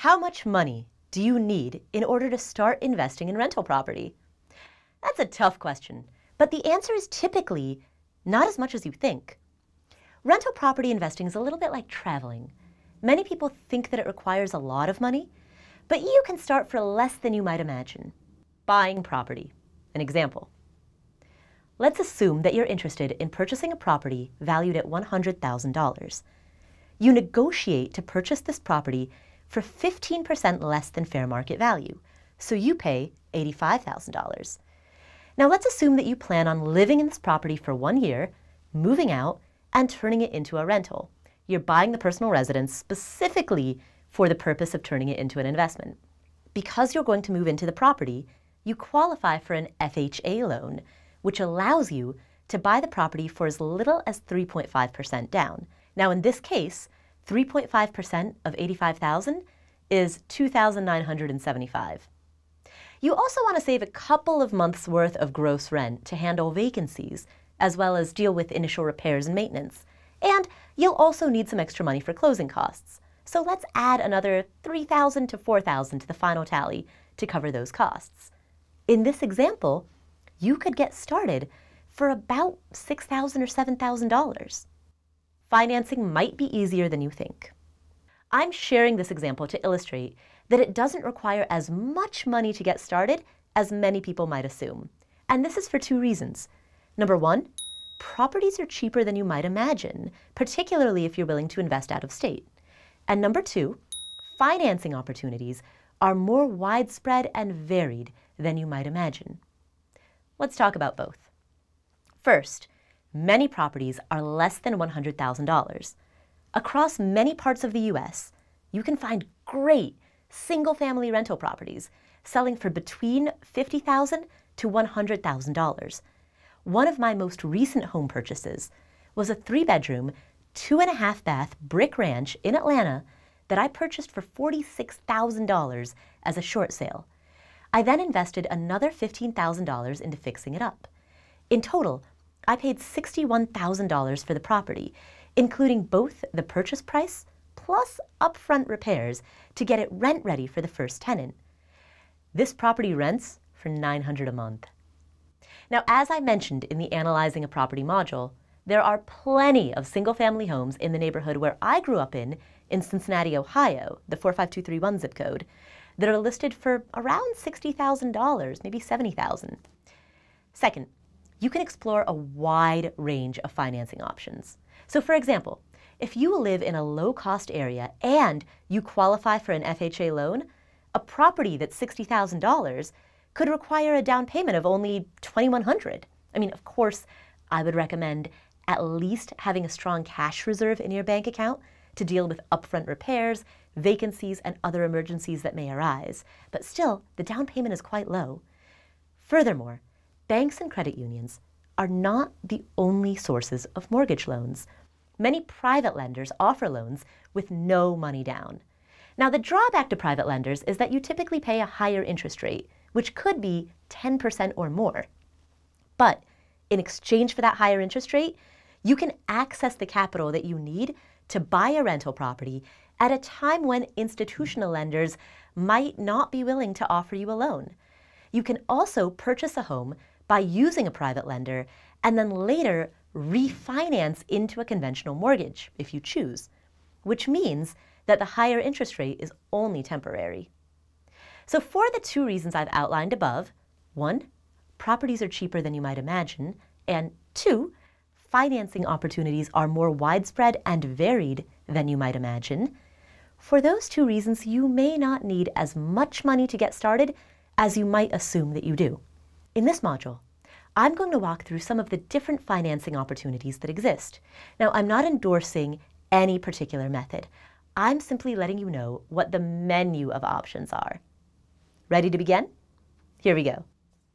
How much money do you need in order to start investing in rental property? That's a tough question, but the answer is typically not as much as you think. Rental property investing is a little bit like traveling. Many people think that it requires a lot of money, but you can start for less than you might imagine. Buying property. An example. Let's assume that you're interested in purchasing a property valued at $100,000. You negotiate to purchase this property for 15% less than fair market value, so you pay $85,000. Now let's assume that you plan on living in this property for 1 year, moving out, and turning it into a rental. You're buying the personal residence specifically for the purpose of turning it into an investment. Because you're going to move into the property, you qualify for an FHA loan, which allows you to buy the property for as little as 3.5% down. Now in this case, 3.5% of $85,000 is $2,975. You also want to save a couple of months' worth of gross rent to handle vacancies, as well as deal with initial repairs and maintenance. And you'll also need some extra money for closing costs. So let's add another $3,000 to $4,000 to the final tally to cover those costs. In this example, you could get started for about $6,000 or $7,000. Financing might be easier than you think. I'm sharing this example to illustrate that it doesn't require as much money to get started as many people might assume. And this is for two reasons. Number one, properties are cheaper than you might imagine, particularly if you're willing to invest out of state. And number two, financing opportunities are more widespread and varied than you might imagine. Let's talk about both. First, many properties are less than $100,000. Across many parts of the U.S., you can find great single-family rental properties selling for between $50,000 to $100,000. One of my most recent home purchases was a 3-bedroom, 2.5-bath brick ranch in Atlanta that I purchased for $46,000 as a short sale. I then invested another $15,000 into fixing it up. In total, I paid $61,000 for the property, including both the purchase price plus upfront repairs to get it rent-ready for the first tenant. This property rents for $900 a month. Now, as I mentioned in the Analyzing a Property module, there are plenty of single-family homes in the neighborhood where I grew up in Cincinnati, Ohio, the 45231 zip code, that are listed for around $60,000, maybe $70,000. Second, you can explore a wide range of financing options. So for example, if you live in a low-cost area and you qualify for an FHA loan, a property that's $60,000 could require a down payment of only $2,100. I mean, of course, I would recommend at least having a strong cash reserve in your bank account to deal with upfront repairs, vacancies, and other emergencies that may arise. But still, the down payment is quite low. Furthermore, banks and credit unions are not the only sources of mortgage loans. Many private lenders offer loans with no money down. Now, the drawback to private lenders is that you typically pay a higher interest rate, which could be 10% or more. But in exchange for that higher interest rate, you can access the capital that you need to buy a rental property at a time when institutional lenders might not be willing to offer you a loan. You can also purchase a home by using a private lender and then later refinance into a conventional mortgage if you choose, which means that the higher interest rate is only temporary. So for the two reasons I've outlined above, 1, properties are cheaper than you might imagine, and 2, financing opportunities are more widespread and varied than you might imagine, for those two reasons you may not need as much money to get started as you might assume that you do. In this module, I'm going to walk through some of the different financing opportunities that exist. Now, I'm not endorsing any particular method. I'm simply letting you know what the menu of options are. Ready to begin? Here we go.